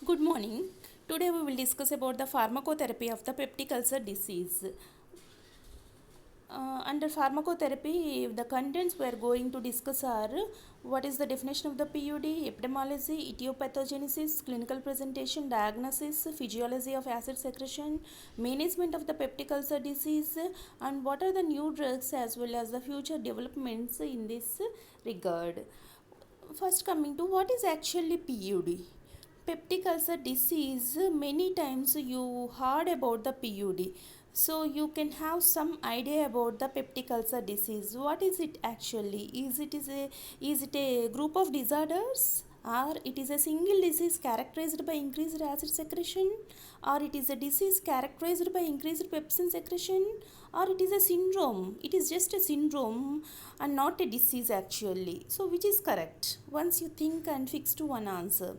Good morning. Today we will discuss about the pharmacotherapy of the peptic ulcer disease. Under pharmacotherapy, the contents we are going to discuss are what is the definition of the PUD, epidemiology, etiopathogenesis, clinical presentation, diagnosis, physiology of acid secretion, management of the peptic ulcer disease, and what are the new drugs as well as the future developments in this regard. First, coming to what is actually PUD. Peptic ulcer disease, many times you heard about the PUD. So you can have some idea about the peptic ulcer disease. What is it actually? Is it a group of disorders? Or it is a single disease characterized by increased acid secretion, or it is a disease characterized by increased pepsin secretion, or it is a syndrome. It is just a syndrome and not a disease actually. So which is correct? Once you think and fix to one answer.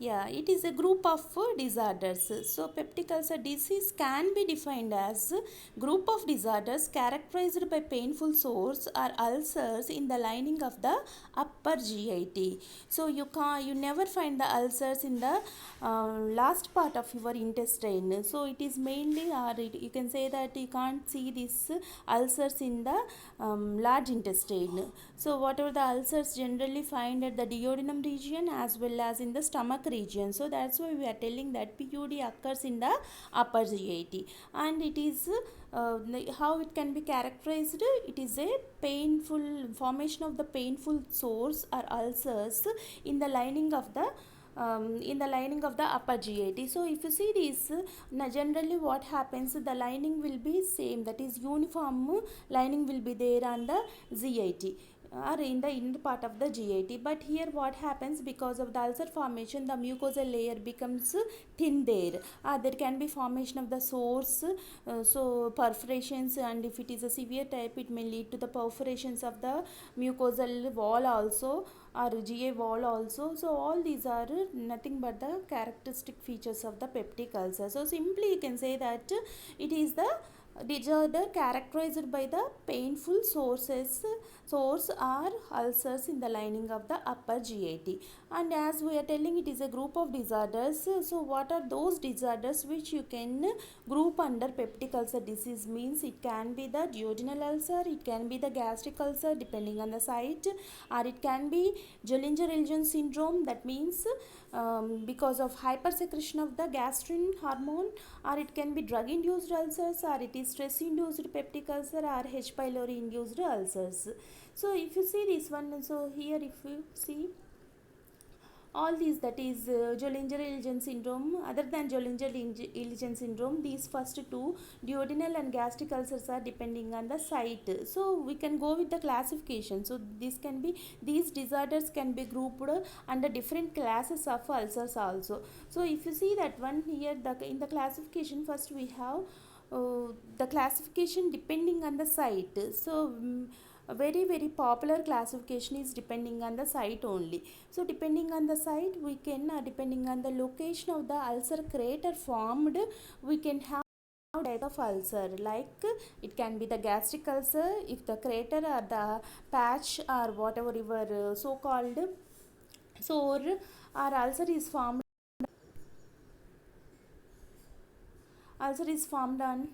Yeah, it is a group of disorders. So, peptic ulcer disease can be defined as group of disorders characterized by painful sores or ulcers in the lining of the upper GIT. So, you never find the ulcers in the last part of your intestine. So, it is mainly, you can say that you can't see these ulcers in the large intestine. So, whatever the ulcers generally find at the duodenum region as well as in the stomach region. So that's why we are telling that PUD occurs in the upper GIT, and it is how it can be characterized. It is a painful formation of the painful sores or ulcers in the lining of the upper GIT. So if you see this, generally what happens, the lining will be same, that is uniform lining will be there on the GIT or in the inner part of the GIT. But here what happens, because of the ulcer formation, the mucosal layer becomes thin there. There can be formation of the sores, so perforations, and if it is a severe type, it may lead to the perforations of the mucosal wall also, or GI wall also. So all these are nothing but the characteristic features of the peptic ulcer. So simply you can say that it is the disorder characterized by the painful sores or ulcers in the lining of the upper GIT. And as we are telling, it is a group of disorders. So what are those disorders which you can group under peptic ulcer disease? Means it can be the duodenal ulcer, it can be the gastric ulcer depending on the site, or it can be Zollinger-Ellison syndrome, that means because of hypersecretion of the gastrin hormone, or it can be drug induced ulcers, or it is stress induced peptic ulcer, or H pylori induced ulcers. So if you see this one, so here if you see all these, that is Zollinger-Ellison syndrome, other than Zollinger-Ellison syndrome, these first two, duodenal and gastric ulcers, are depending on the site. So we can go with the classification. So this can be, these disorders can be grouped under different classes of ulcers also. So if you see that one here, in the classification, first we have the classification depending on the site. So a very popular classification is depending on the site only. So depending on the site, we can depending on the location of the ulcer crater formed, we can have type of ulcer. Like it can be the gastric ulcer if the crater or the patch or whatever your so called sore or ulcer is formed on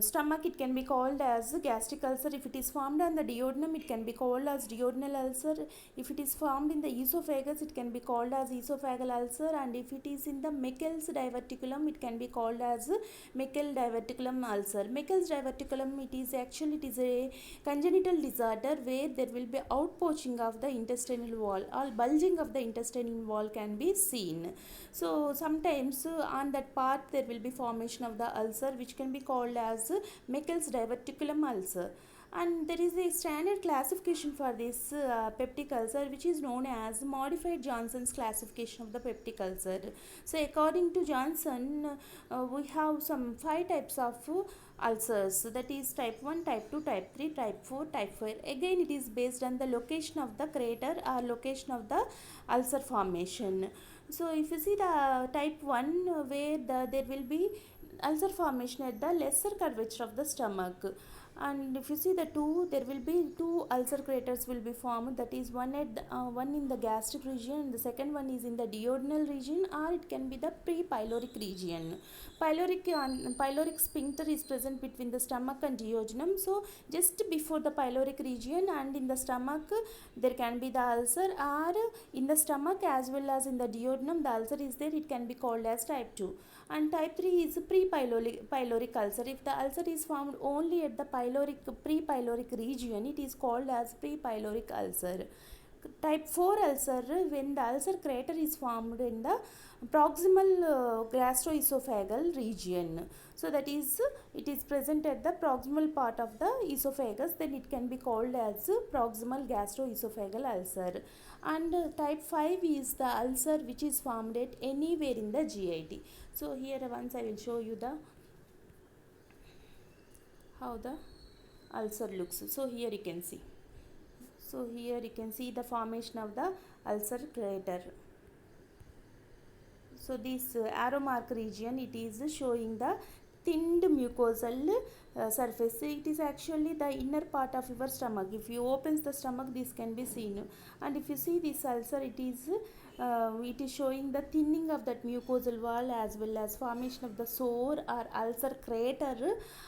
stomach, it can be called as gastric ulcer. If it is formed on the duodenum, it can be called as duodenal ulcer. If it is formed in the esophagus, it can be called as esophageal ulcer. And if it is in the Meckel's diverticulum, it can be called as Meckel diverticulum ulcer. Meckel's diverticulum, it is a congenital disorder where there will be outpoaching of the intestinal wall, or bulging of the intestinal wall can be seen. So sometimes on that part there will be formation of the ulcer, which can be called as Meckel's diverticulum ulcer. And there is a standard classification for this peptic ulcer, which is known as modified Johnson's classification of the peptic ulcer. So according to Johnson, we have some 5 types of ulcers, that is type 1, type 2, type 3, type 4, type 5. Again, it is based on the location of the crater or location of the ulcer formation. So if you see the type 1, where there will be ulcer formation at the lesser curvature of the stomach. And if you see the two, there will be two ulcer craters will be formed, that is one at the, one in the gastric region and the second one is in the duodenal region, or it can be the pre-pyloric region. Pyloric sphincter is present between the stomach and duodenum, so just before the pyloric region and in the stomach there can be the ulcer, or in the stomach as well as in the duodenum the ulcer is there, it can be called as type 2. And type 3 is pre-pyloric ulcer. If the ulcer is formed only at the pre-pyloric region, it is called as pre-pyloric ulcer. Type 4 ulcer, when the ulcer crater is formed in the proximal gastroesophageal region, so that is it is present at the proximal part of the esophagus, then it can be called as proximal gastroesophageal ulcer. And type 5 is the ulcer which is formed at anywhere in the GIT. So here once I will show you the how the ulcer looks. So here you can see. So here you can see the formation of the ulcer crater. So this arrow mark region, it is showing the thinned mucosal surface. It is actually the inner part of your stomach. If you opens the stomach, this can be seen. And if you see this ulcer, it is showing the thinning of that mucosal wall as well as formation of the sore or ulcer crater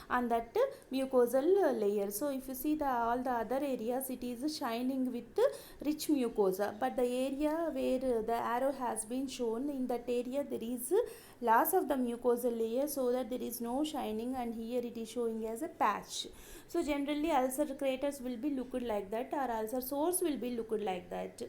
on that mucosal layer. So if you see the all the other areas, it is shining with rich mucosa, but the area where the arrow has been shown, in that area there is loss of the mucosal layer, so that there is no shining, and here it is showing as a patch. So generally ulcer craters will be looked like that, or ulcer sores will be looked like that.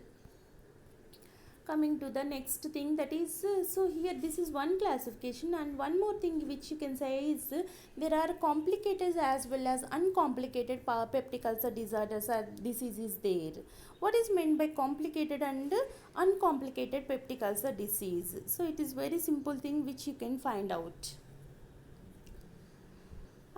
Coming to the next thing, that is so here this is one classification, and one more thing which you can say is there are complicated as well as uncomplicated peptic ulcer disorders or diseases there. What is meant by complicated and uncomplicated peptic ulcer disease? So it is very simple thing which you can find out.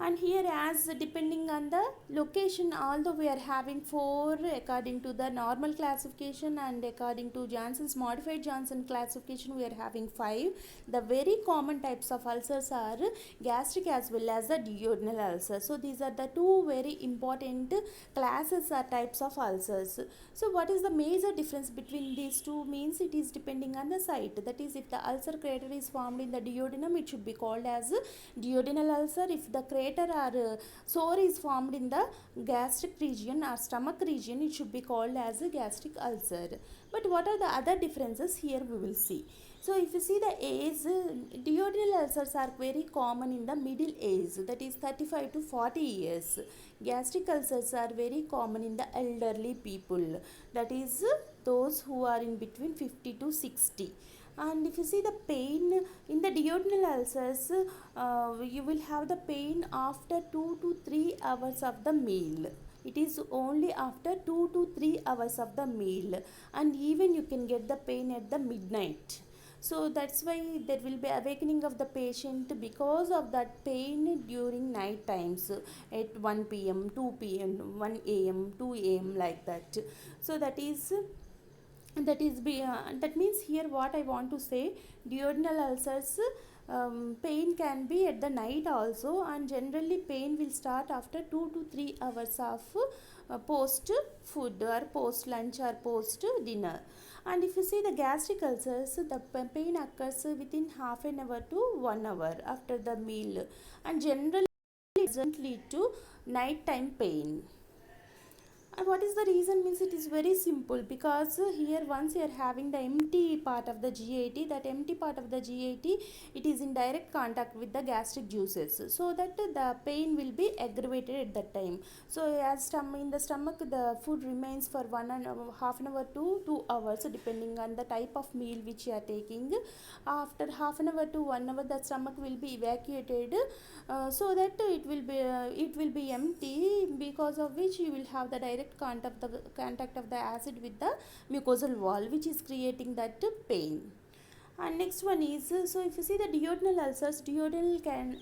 And here, as depending on the location, although we are having 4 according to the normal classification, and according to Johnson's modified Johnson classification we are having 5. The very common types of ulcers are gastric as well as the duodenal ulcer. So these are the two very important classes or types of ulcers. So what is the major difference between these two? Means it is depending on the site. That is, if the ulcer crater is formed in the duodenum, it should be called as duodenal ulcer. If the crater or sore is formed in the gastric region or stomach region, it should be called as a gastric ulcer. But what are the other differences? Here we will see. So if you see the age, duodenal ulcers are very common in the middle age, that is 35 to 40 years. Gastric ulcers are very common in the elderly people, that is those who are in between 50 to 60. And if you see the pain in the duodenal ulcers, you will have the pain after 2 to 3 hours of the meal. It is only after 2 to 3 hours of the meal, and even you can get the pain at the midnight. So that's why there will be awakening of the patient because of that pain during night times at 1 p.m., 2 p.m., 1 a.m., 2 a.m., like that. So that means here what I want to say, duodenal ulcers pain can be at the night also, and generally pain will start after 2 to 3 hours of post food or post lunch or post dinner. And if you see the gastric ulcers, the pain occurs within half an hour to 1 hour after the meal, and generally it doesn't lead to nighttime pain. And what is the reason? Means it is very simple, because here once you are having the empty part of the GIT, that empty part of the GIT, it is in direct contact with the gastric juices, so that the pain will be aggravated at that time. So as in the stomach, the food remains for half an hour to 2 hours depending on the type of meal which you are taking. After half an hour to 1 hour, the stomach will be evacuated, so that it will be empty, because of which you will have the direct contact of the acid with the mucosal wall, which is creating that pain. And next one is, so if you see the duodenal ulcers,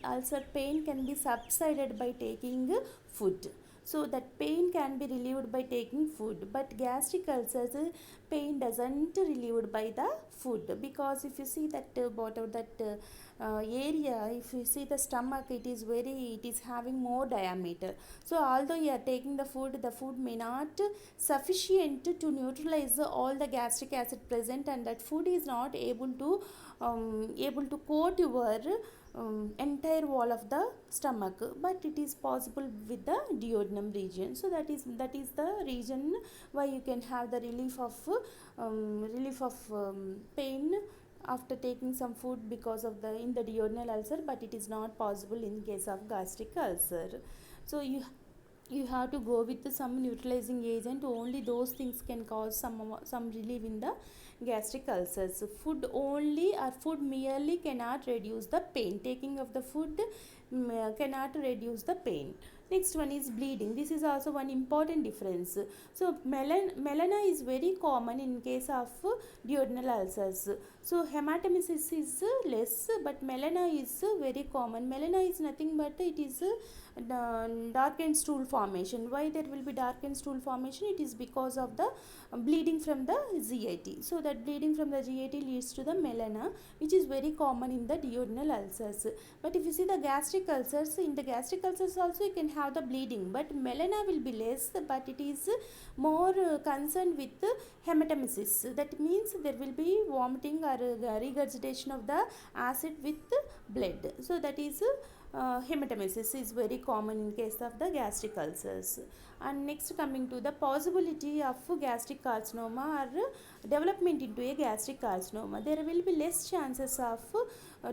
ulcer pain can be subsided by taking food. so that pain can be relieved by taking food, but gastric ulcers pain doesn't relieved by the food, because if you see that bottom that area, if you see the stomach, it is having more diameter. So although you are taking the food may not sufficient to neutralize all the gastric acid present, and that food is not able to coat your entire wall of the stomach, but it is possible with the duodenum region. So that is the region why you can have the relief of pain after taking some food because of the in the duodenal ulcer, but it is not possible in case of gastric ulcer. So you have to go with some neutralizing agent. Only those things can cause some relief in the gastric ulcers. Food only or food merely cannot reduce the pain. Taking of the food cannot reduce the pain. Next one is bleeding. This is also one important difference. So melena is very common in case of duodenal ulcers. So hematemesis is less, but melena is very common. Melena is nothing but it is darkened stool formation. Why there will be darkened stool formation? It is because of the bleeding from the GIT. So that bleeding from the GIT leads to the melena, which is very common in the duodenal ulcers. But if you see the gastric ulcers, in the gastric ulcers also you can have the bleeding, but melena will be less, but it is more concerned with hematemesis. That means there will be vomiting or regurgitation of the acid with blood. So that is hematemesis is very common in case of the gastric ulcers. And next, coming to the possibility of gastric carcinoma or development into a gastric carcinoma, there will be less chances of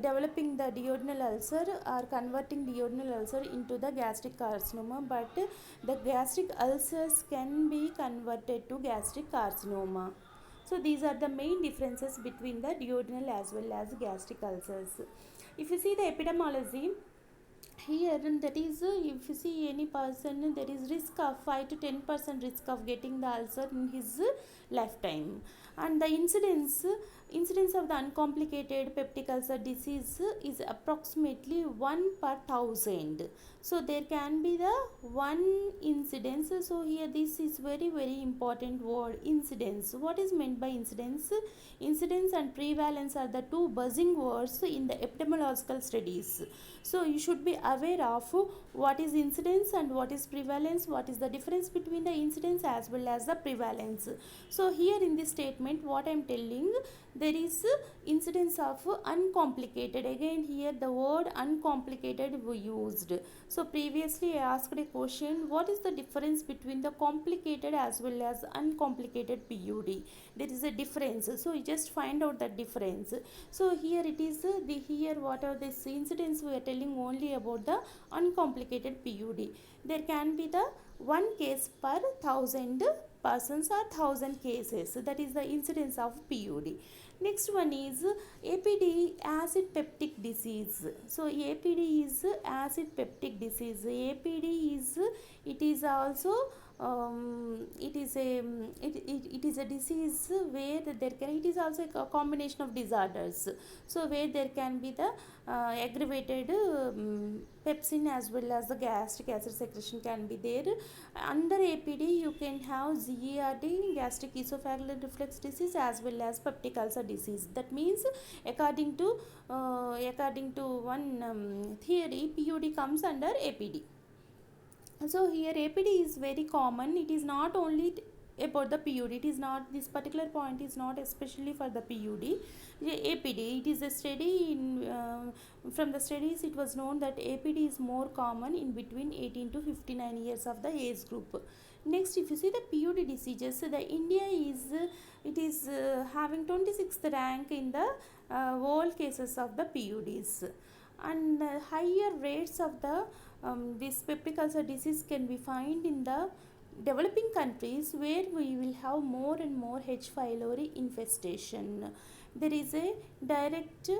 developing the duodenal ulcer or converting duodenal ulcer into the gastric carcinoma, but the gastric ulcers can be converted to gastric carcinoma. So these are the main differences between the duodenal as well as gastric ulcers. If you see the epidemiology here, and that is if you see any person, there is risk of 5 to 10% risk of getting the ulcer in his lifetime. And the incidence of the uncomplicated peptic ulcer disease is approximately 1 per 1000. So there can be the one incidence. So here this is very important word, incidence. What is meant by incidence? Incidence and prevalence are the two buzzing words in the epidemiological studies. So you should be aware of what is incidence and what is prevalence, what is the difference between the incidence as well as the prevalence. So here in this statement what I am telling, there is incidence of uncomplicated. Again here the word uncomplicated we used. So previously I asked a question, what is the difference between the complicated as well as uncomplicated PUD? There is a difference, so you just find out the difference. So here it is here what are this incidents we are telling only about the uncomplicated PUD. There can be the one case per 1000 persons or 1000 cases, that is the incidence of PUD. Next one is APD, acid peptic disease. So APD is acid peptic disease. APD is, it is also it is a disease where there can, it is also a combination of disorders. So where there can be the aggravated pepsin as well as the gastric acid secretion can be there. Under APD you can have GERD, gastric esophageal reflux disease, as well as peptic ulcer disease. That means according to one theory, PUD comes under APD. So here APD is very common. It is not only about the PUD. It is not, this particular point is not especially for the PUD. APD, it is a study in from the studies it was known that APD is more common in between 18 to 59 years of the age group. Next, if you see the PUD diseases, the India is it is having 26th rank in the world cases of the PUDs, and higher rates of the this peptic ulcer disease can be found in the developing countries, where we will have more and more H. pylori infestation. There is a direct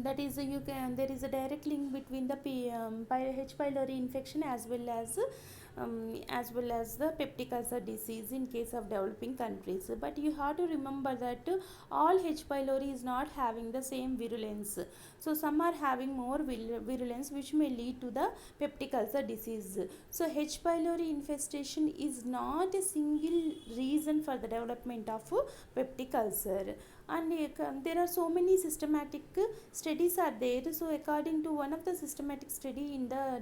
that is there is a direct link between the H. pylori infection as well as as well as the peptic ulcer disease in case of developing countries. But you have to remember that all H. pylori is not having the same virulence. So some are having more virulence, which may lead to the peptic ulcer disease. So H. pylori infestation is not a single reason for the development of peptic ulcer. And there are so many systematic studies are there. So according to one of the systematic study in the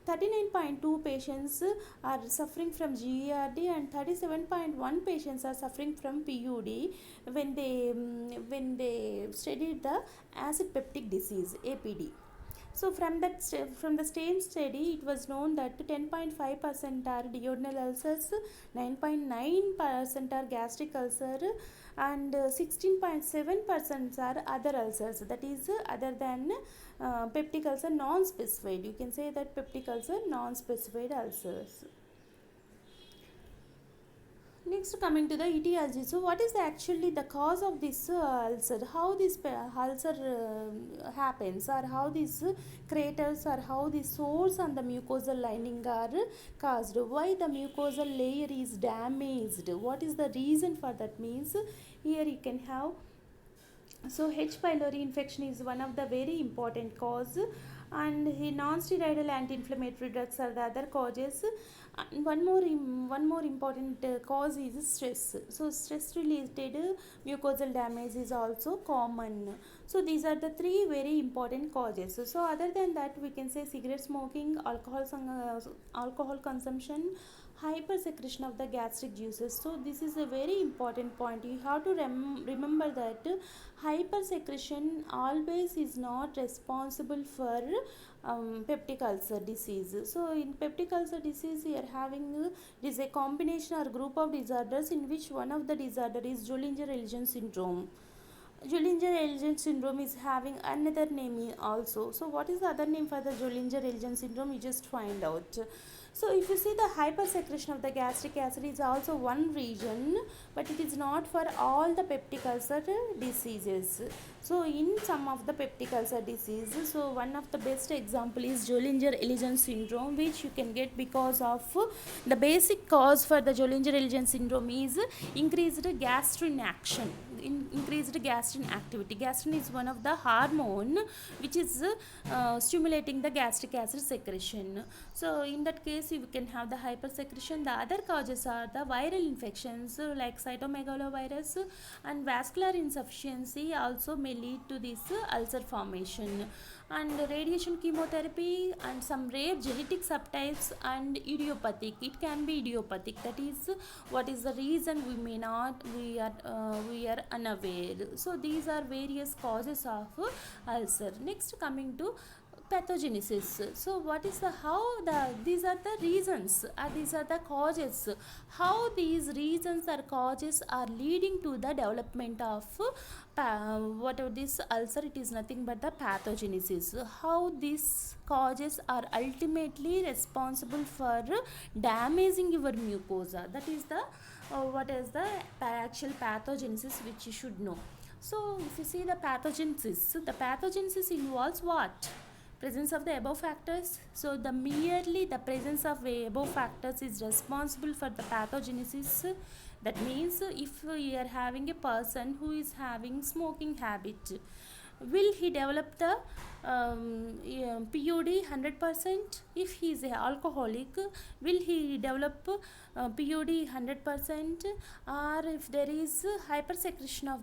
39.2 patients are suffering from GERD and 37.1 patients are suffering from PUD when they studied the acid peptic disease APD. So from the same study, it was known that 10.5% are duodenal ulcers, 9.9% are gastric ulcer, and 16.7% are other ulcers. That is other than peptic ulcer non-specified. You can say that peptic ulcer non-specified ulcers. Next, coming to the etiology. So what is actually the cause of this ulcer? How this ulcer happens, or how these craters, or how the sores on the mucosal lining are caused? Why the mucosal layer is damaged? What is the reason for that? Means here you can have, so H. pylori infection is one of the very important cause, and non-steroidal anti-inflammatory drugs are the other causes. And one more important cause is stress. So stress related mucosal damage is also common. So these are the three very important causes. So other than that, we can say cigarette smoking, alcohol consumption, hypersecretion of the gastric juices. So this is a very important point. You have to remember that hypersecretion always is not responsible for peptic ulcer disease. So in peptic ulcer disease, we are having it is a combination or group of disorders in which one of the disorder is Zollinger-Ellison syndrome. Zollinger-Ellison syndrome is having another name also. So what is the other name for the Zollinger-Ellison syndrome? You just find out. So if you see, the hypersecretion of the gastric acid is also one region, but it is not for all the peptic ulcer diseases. So in some of the peptic ulcer diseases, so one of the best example is Zollinger-Ellison syndrome, which you can get because of the basic cause for the Zollinger-Ellison syndrome is increased gastrin action. Increased gastrin activity. Gastrin is one of the hormone which is stimulating the gastric acid secretion. So in that case, you can have the hypersecretion. The other causes are the viral infections like cytomegalovirus, and vascular insufficiency also may lead to this ulcer formation. And radiation chemotherapy and some rare genetic subtypes and idiopathic. It can be idiopathic. That is what is the reason we are unaware. So these are various causes of ulcer. Next, coming to pathogenesis. So what is these are the reasons, these are the causes, how these reasons or causes are leading to the development of whatever this ulcer. It is nothing but the pathogenesis, how these causes are ultimately responsible for damaging your mucosa. That is the what is the actual pathogenesis which you should know. So if you see the pathogenesis involves what? Presence of the above factors. So merely the presence of the above factors is responsible for the pathogenesis. That means if you are having a person who is having smoking habit, will he develop the PUD 100%? If he is a alcoholic, will he develop PUD 100%? Or if there is hypersecretion of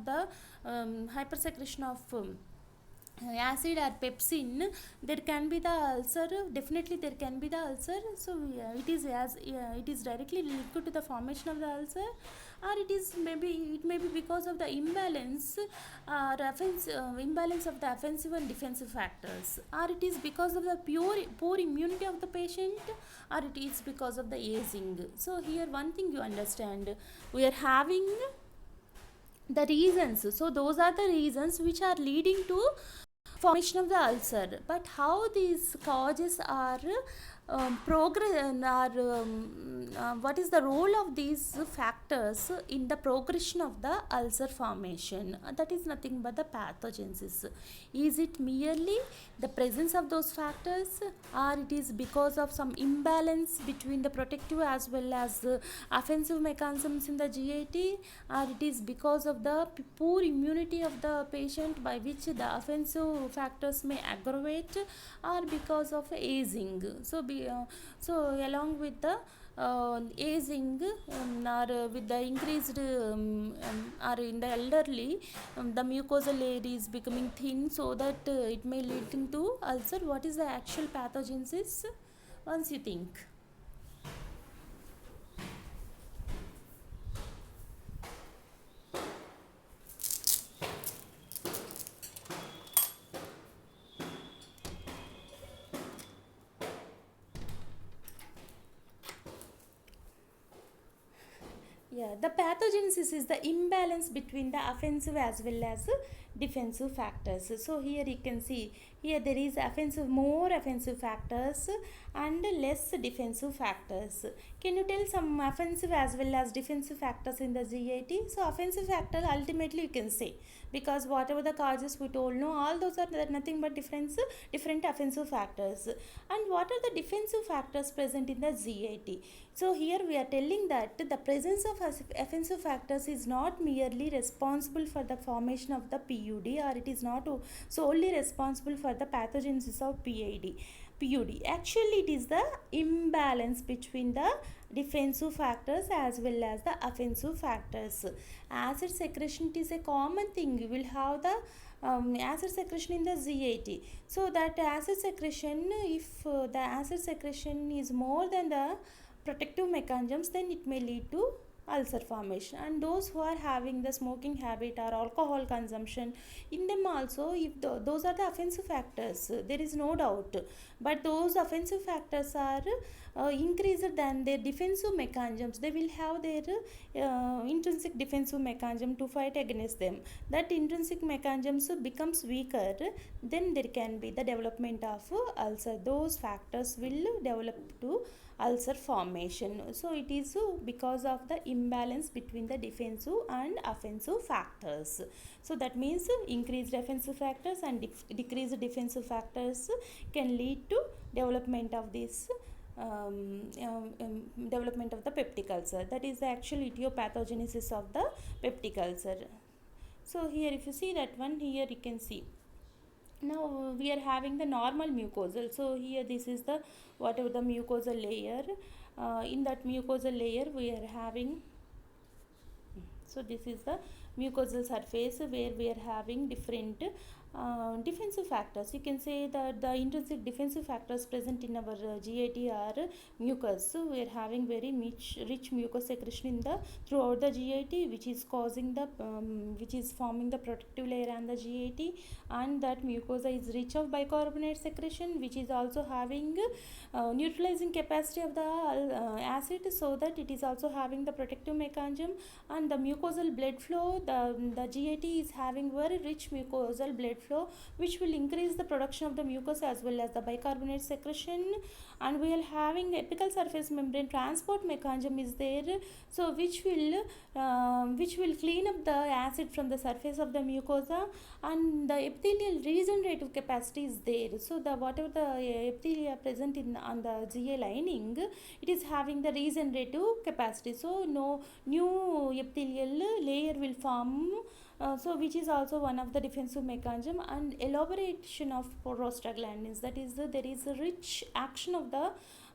acid or pepsin, there can be the ulcer. Definitely there can be the ulcer. So it is directly linked to the formation of the ulcer, or it may be because of the imbalance imbalance of the offensive and defensive factors, or it is because of the poor immunity of the patient, or it is because of the aging. So here one thing you understand, we are having the reasons. So those are the reasons which are leading to formation of the ulcer, but how these causes are what is the role of these factors in the progression of the ulcer formation? That is nothing but the pathogenesis. Is it merely the presence of those factors, or it is because of some imbalance between the protective as well as offensive mechanisms in the GIT, or it is because of the poor immunity of the patient by which the offensive factors may aggravate, or because of aging? So along with the aging, or with the increased or in the elderly, the mucosal layer is becoming thin, so that it may lead into ulcer. What is the actual pathogenesis once you think? Yeah, the pathogenesis is the imbalance between the offensive as well as defensive factors. So here you can see, here there is more offensive factors and less defensive factors. Can you tell some offensive as well as defensive factors in the GIT? So offensive factor ultimately you can say, because whatever the causes we told, no, all those are nothing but different offensive factors. And what are the defensive factors present in the GIT? So here we are telling that the presence of offensive factors is not merely responsible for the formation of the PUD, or it is not solely responsible for the pathogenesis of PUD. Actually, it is the imbalance between the defensive factors as well as the offensive factors. Acid secretion, it is a common thing. You will have the acid secretion in the GIT. So that acid secretion, if the acid secretion is more than the protective mechanisms, then it may lead to ulcer formation. And those who are having the smoking habit or alcohol consumption, in them also, if those are the offensive factors, there is no doubt, but those offensive factors are increased than their defensive mechanisms. They will have their intrinsic defensive mechanism to fight against them. That intrinsic mechanisms becomes weaker, then there can be the development of ulcer. Those factors will develop to ulcer formation. So it is because of the imbalance between the defensive and offensive factors. So that means increased offensive factors and decreased defensive factors can lead to development of this development of the peptic ulcer. That is the actual etiopathogenesis of the peptic ulcer. So here if you see that one, here you can see, now we are having the normal mucosal. So here this is the whatever the mucosal layer. In that mucosal layer we are having, so this is the mucosal surface where we are having different defensive factors. You can say that the intrinsic defensive factors present in our GIT are mucus. So we are having very rich mucus secretion in the throughout the GIT, which is causing the which is forming the protective layer on the GIT, and that mucosa is rich of bicarbonate secretion, which is also having neutralizing capacity of the acid, so that it is also having the protective mechanism. And the mucosal blood flow, the GIT is having very rich mucosal blood flow, which will increase the production of the mucus as well as the bicarbonate secretion. And we are having apical surface membrane transport mechanism is there, so which will clean up the acid from the surface of the mucosa, and the epithelial regenerative capacity is there. So the whatever the epithelia present in on the GA lining, it is having the regenerative capacity, so no new epithelial layer will form. So which is also one of the defensive mechanism. And elaboration of prostaglandins, that is there is a rich action of the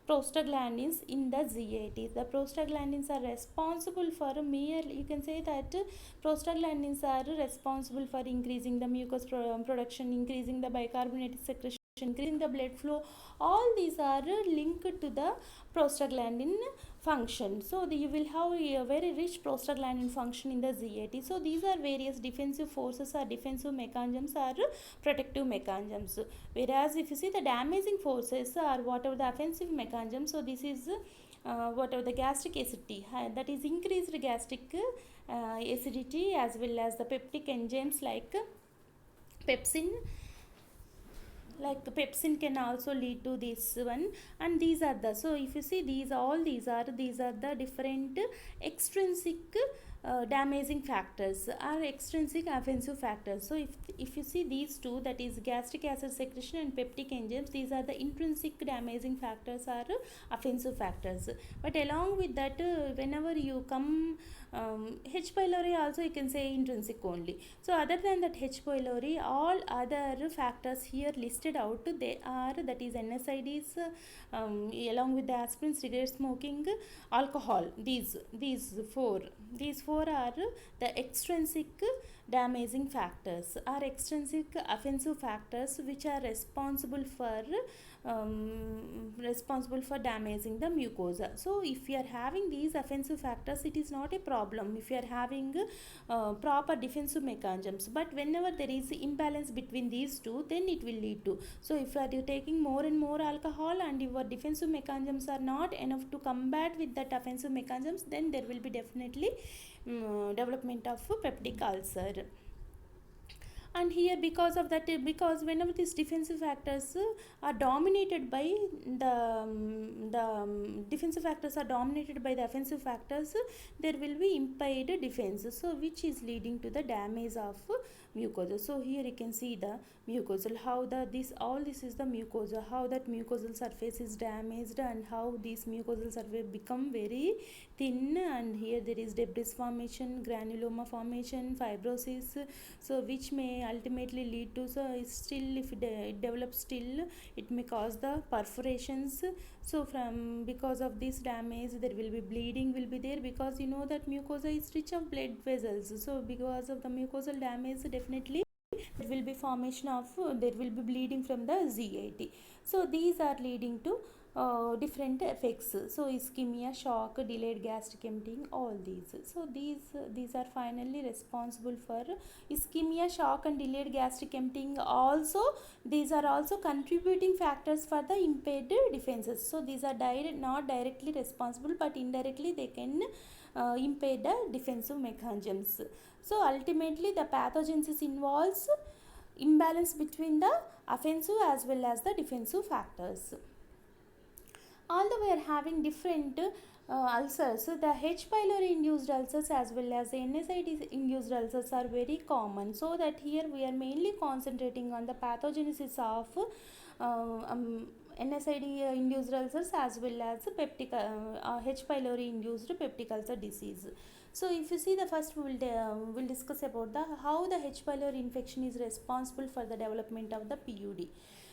prostaglandins in the GIT. The prostaglandins are responsible for you can say that prostaglandins are responsible for increasing the mucus production, increasing the bicarbonate secretion, increasing the blood flow. All these are linked to the prostaglandin function. So you will have a very rich prostaglandin function in the GIT. So these are various defensive forces or defensive mechanisms or protective mechanisms. Whereas if you see the damaging forces are whatever the offensive mechanism, so this is whatever the gastric acidity, that is increased gastric acidity, as well as the peptic enzymes like pepsin, like pepsin can also lead to this one. And these are the, so if you see these are the different extrinsic damaging factors or extrinsic offensive factors. So if you see these two, that is gastric acid secretion and peptic enzymes, these are the intrinsic damaging factors or offensive factors. But along with that, whenever you come H. pylori also you can say intrinsic only. So other than that H. pylori, all other factors here listed out, they are, that is NSAIDs, along with the aspirin, cigarette smoking, alcohol. These four are the extrinsic damaging factors or extrinsic offensive factors which are responsible for damaging the mucosa. So if you are having these offensive factors, it is not a problem if you are having proper defensive mechanisms. But whenever there is imbalance between these two, then it will lead to, so if you are taking more and more alcohol and your defensive mechanisms are not enough to combat with that offensive mechanisms, then there will be definitely development of peptic ulcer. And here, because of that, because whenever these defensive factors are dominated by the defensive factors are dominated by the offensive factors, there will be impaired defense, so which is leading to the damage of mucosa. So here you can see the mucosal, how this is the mucosa, how that mucosal surface is damaged and how this mucosal surface become very thin, and here there is debris formation, granuloma formation, fibrosis, so which may ultimately lead to, so still if it develops, still it may cause the perforations. So because of this damage, there will be bleeding will be there, because you know that mucosa is rich of blood vessels. So because of the mucosal damage, definitely there will be formation of there will be bleeding from the ZAT. So these are leading to different effects. So ischemia, shock, delayed gastric emptying, all these. So these are finally responsible for ischemia, shock and delayed gastric emptying. Also these are also contributing factors for the impaired defenses. So these are not directly responsible, but indirectly they can impair the defensive mechanisms. So ultimately the pathogenesis involves imbalance between the offensive as well as the defensive factors. Although we are having different ulcers, the H. pylori induced ulcers as well as the NSAID induced ulcers are very common. So that here we are mainly concentrating on the pathogenesis of NSAID induced ulcers as well as H. pylori induced peptic ulcer disease. So if you see, the first we will discuss about the how the H. pylori infection is responsible for the development of the PUD.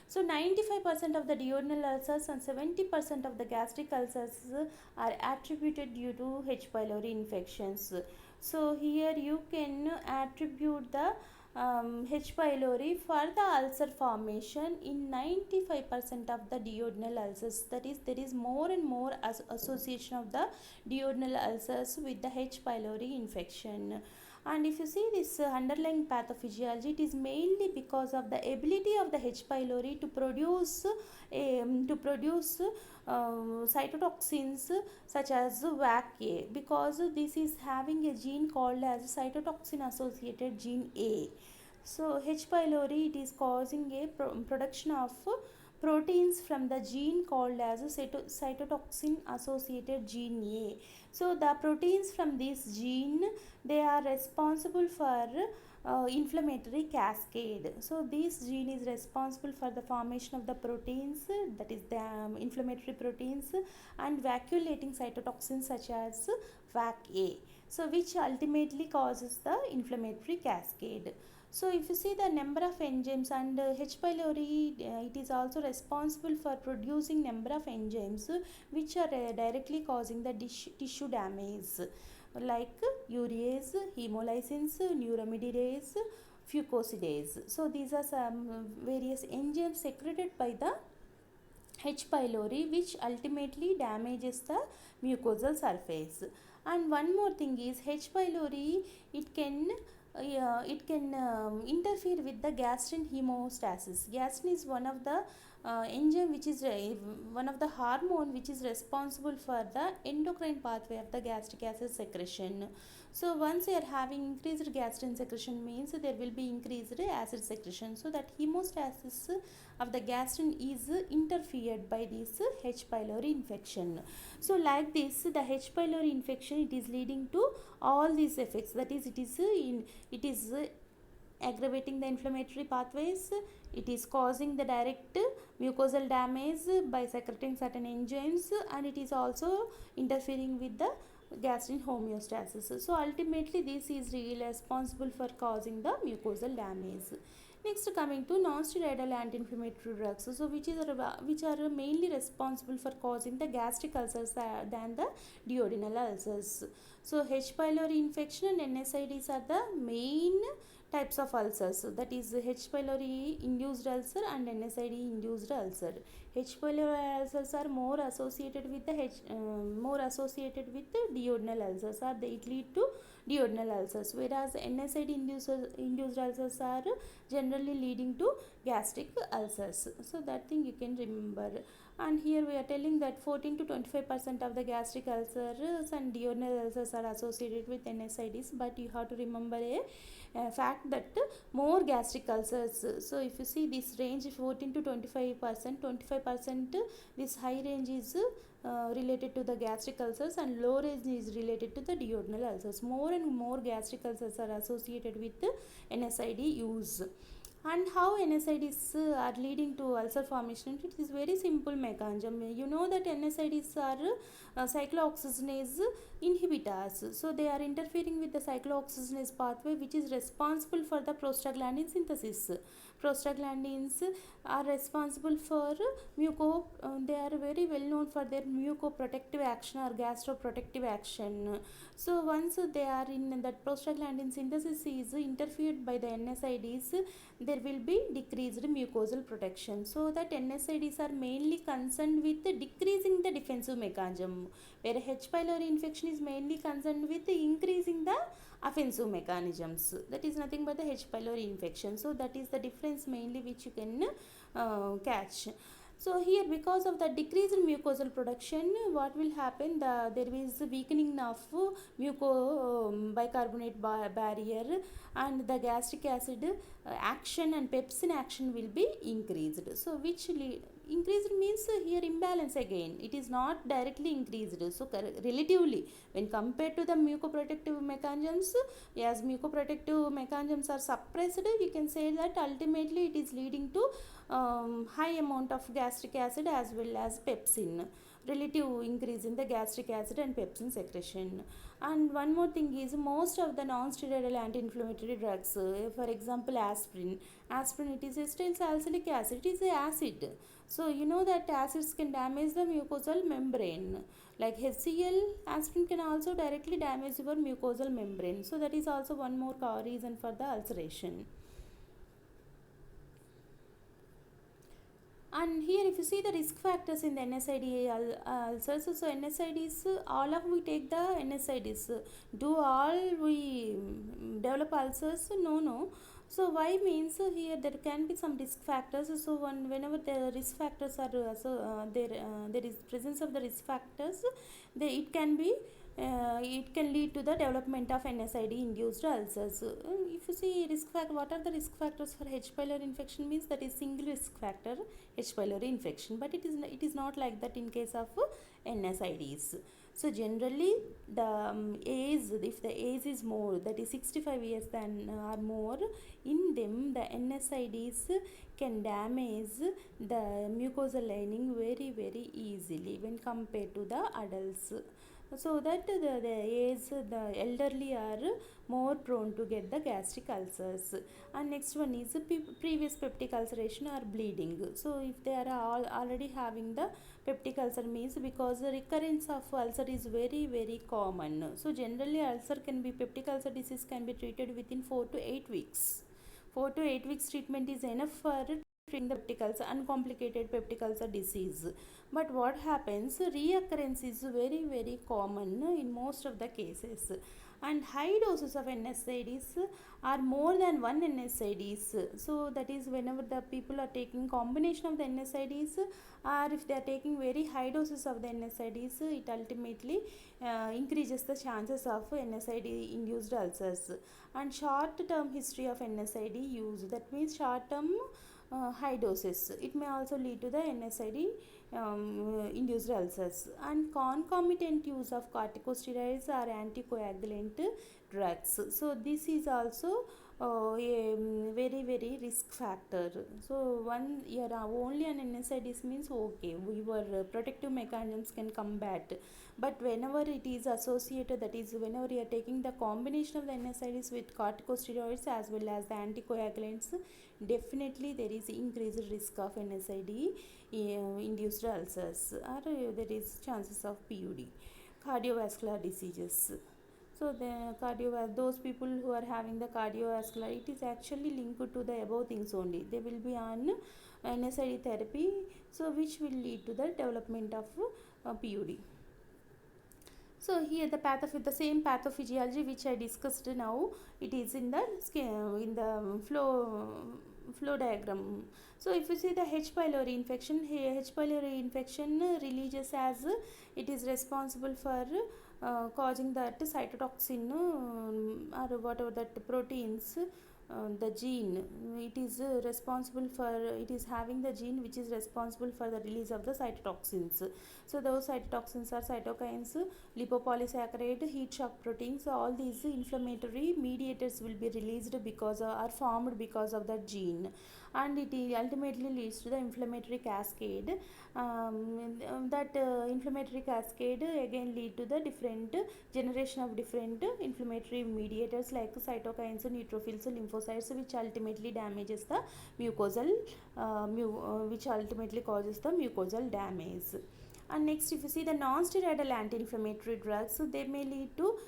So 95% of the duodenal ulcers and 70% of the gastric ulcers are attributed due to H. pylori infections. So here you can attribute the H. pylori for the ulcer formation in 95% of the duodenal ulcers. That is, there is more and more association of the duodenal ulcers with the H. pylori infection. And if you see this underlying pathophysiology, it is mainly because of the ability of the H. pylori to produce cytotoxins such as VAC-A, because this is having a gene called as cytotoxin associated gene A. So H. pylori, it is causing a production of proteins from the gene called as cytotoxin associated gene A. So the proteins from this gene, they are responsible for inflammatory cascade. So this gene is responsible for the formation of the proteins, that is the inflammatory proteins, and vacuolating cytotoxins such as VAC-A, so which ultimately causes the inflammatory cascade. So if you see the number of enzymes, and H. pylori, it is also responsible for producing number of enzymes which are directly causing the tissue damage, like urease, hemolysins, neuraminidase, fucosidase. So these are some various enzymes secreted by the H. pylori, which ultimately damages the mucosal surface. And one more thing is, H. pylori, it can interfere with the gastrin hemostasis. Gastrin is one of the enzyme which is one of the hormone which is responsible for the endocrine pathway of the gastric acid secretion. So once you are having increased gastrin secretion means there will be increased acid secretion, so that hemostasis of the gastrin is interfered by this H. pylori infection. So like this, the H. pylori infection, it is leading to all these effects, that is it is aggravating the inflammatory pathways, it is causing the direct mucosal damage by secreting certain enzymes, and it is also interfering with the gastrin homeostasis. So ultimately this is really responsible for causing the mucosal damage. Next, coming to non-steroidal anti-inflammatory drugs, so which are mainly responsible for causing the gastric ulcers than the duodenal ulcers. So H. pylori infection and NSAIDs are the main types of ulcers, that is H. pylori induced ulcer and NSAID induced ulcer. H. pylori ulcers are more associated with the duodenal ulcers, or they lead to duodenal ulcers, whereas NSAID induced ulcers are generally leading to gastric ulcers. So that thing you can remember. And here we are telling that 14 to 25% of the gastric ulcers and duodenal ulcers are associated with NSAIDs, but you have to remember a fact that more gastric ulcers. So if you see this range 14 to 25%, this high range is related to the gastric ulcers, and low range is related to the duodenal ulcers. More and more gastric ulcers are associated with NSAID use. And how NSAIDs are leading to ulcer formation? It is very simple mechanism. You know that NSAIDs are cyclooxygenase inhibitors. So they are interfering with the cyclooxygenase pathway, which is responsible for the prostaglandin synthesis. Prostaglandins are responsible for they are very well known for their mucoprotective action or gastroprotective action. So once they are in that prostaglandin synthesis is interfered by the NSAIDs, there will be decreased mucosal protection. So that NSAIDs are mainly concerned with decreasing the defensive mechanism, where H. pylori infection is mainly concerned with increasing the offensive mechanisms. That is nothing but the H. pylori infection. So that is the difference mainly which you can catch. So here, because of the decrease in mucosal production, what will happen? There is weakening of bicarbonate barrier, and the gastric acid action and pepsin action will be increased. So which increased means here imbalance again. It is not directly increased. So relatively, when compared to the mucoprotective mechanisms, as mucoprotective mechanisms are suppressed, you can say that ultimately it is leading to high amount of gastric acid as well as pepsin, relative increase in the gastric acid and pepsin secretion. And one more thing is, most of the non-steroidal anti-inflammatory drugs, for example aspirin, it is a still salicylic acid, it is a acid. So you know that acids can damage the mucosal membrane. Like HCl, aspirin can also directly damage your mucosal membrane. So that is also one more reason for the ulceration. And here if you see the risk factors in the NSAID ulcers, so NSAIDs, all of we take the NSAIDs, do all we develop ulcers? No. So why means here there can be some risk factors. So whenever the risk factors are there is presence of the risk factors, it can lead to the development of NSAID induced ulcers. If you see what are the risk factors for H. pylori infection means, that is single risk factor H. pylori infection, but it is not like that in case of NSAIDs. So generally the age, if the age is more, that is 65 years than or more, in them the NSAIDs can damage the mucosal lining very easily when compared to the adults. So that the elderly are more prone to get the gastric ulcers. And next one is previous peptic ulceration or bleeding. So if they are already having the peptic ulcer means, because the recurrence of ulcer is very common. So generally peptic ulcer disease can be treated within 4 to 8 weeks. 4 to 8 weeks treatment is enough for treating the peptic ulcer, uncomplicated peptic ulcer disease. But what happens, reoccurrence is very common in most of the cases. and high doses of NSAIDs are more than one NSAIDs. So that is whenever the people are taking combination of the NSAIDs, or if they are taking very high doses of the NSAIDs, it ultimately increases the chances of NSAID induced ulcers. And short term history of NSAID use, that means short term high doses, it may also lead to the NSAID induced ulcers. And concomitant use of corticosteroids or anticoagulant drugs, so this is also a very risk factor. So one year only an NSAIDs means okay, your protective mechanisms can combat, but whenever it is associated, that is whenever you are taking the combination of the NSAIDs with corticosteroids as well as the anticoagulants, definitely there is increased risk of NSAID induced ulcers, or there is chances of PUD. Cardiovascular diseases, so those people who are having the cardiovascular, it is actually linked to the above things only. They will be on NSAID therapy, so which will lead to the development of PUD. So here the same pathophysiology which I discussed now, it is in the flow diagram. So if you see the H. pylori infection, here H. pylori infection releases as it is responsible for causing that cytotoxin or whatever that proteins, the gene, it is responsible for, it is having the gene which is responsible for the release of the cytotoxins. So those cytotoxins are cytokines, lipopolysaccharide, heat shock proteins. All these inflammatory mediators will be released because are formed because of that gene, and it ultimately leads to the inflammatory cascade. That inflammatory cascade again lead to the different generation of different inflammatory mediators like cytokines, neutrophils, lymphocytes, which ultimately damages the mucosal, which ultimately causes the mucosal damage. And next, if you see the non-steroidal anti-inflammatory drugs, so they may lead to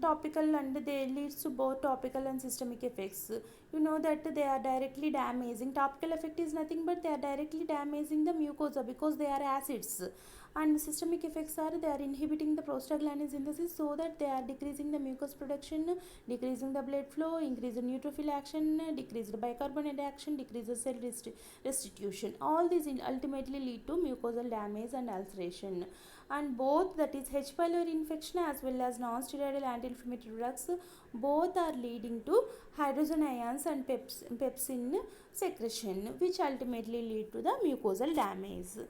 topical, and they leads to both topical and systemic effects. You know that they are directly damaging. Topical effect is nothing but they are directly damaging the mucosa because they are acids, and systemic effects are they are inhibiting the prostaglandin synthesis, so that they are decreasing the mucus production, decreasing the blood flow, increase the neutrophil action, decrease the bicarbonate action, decrease the cell restitution. All these ultimately lead to mucosal damage and ulceration. And both, that is H. pylori infection as well as non-steroidal anti-inflammatory drugs, both are leading to hydrogen ions and pepsin secretion, which ultimately lead to the mucosal damage.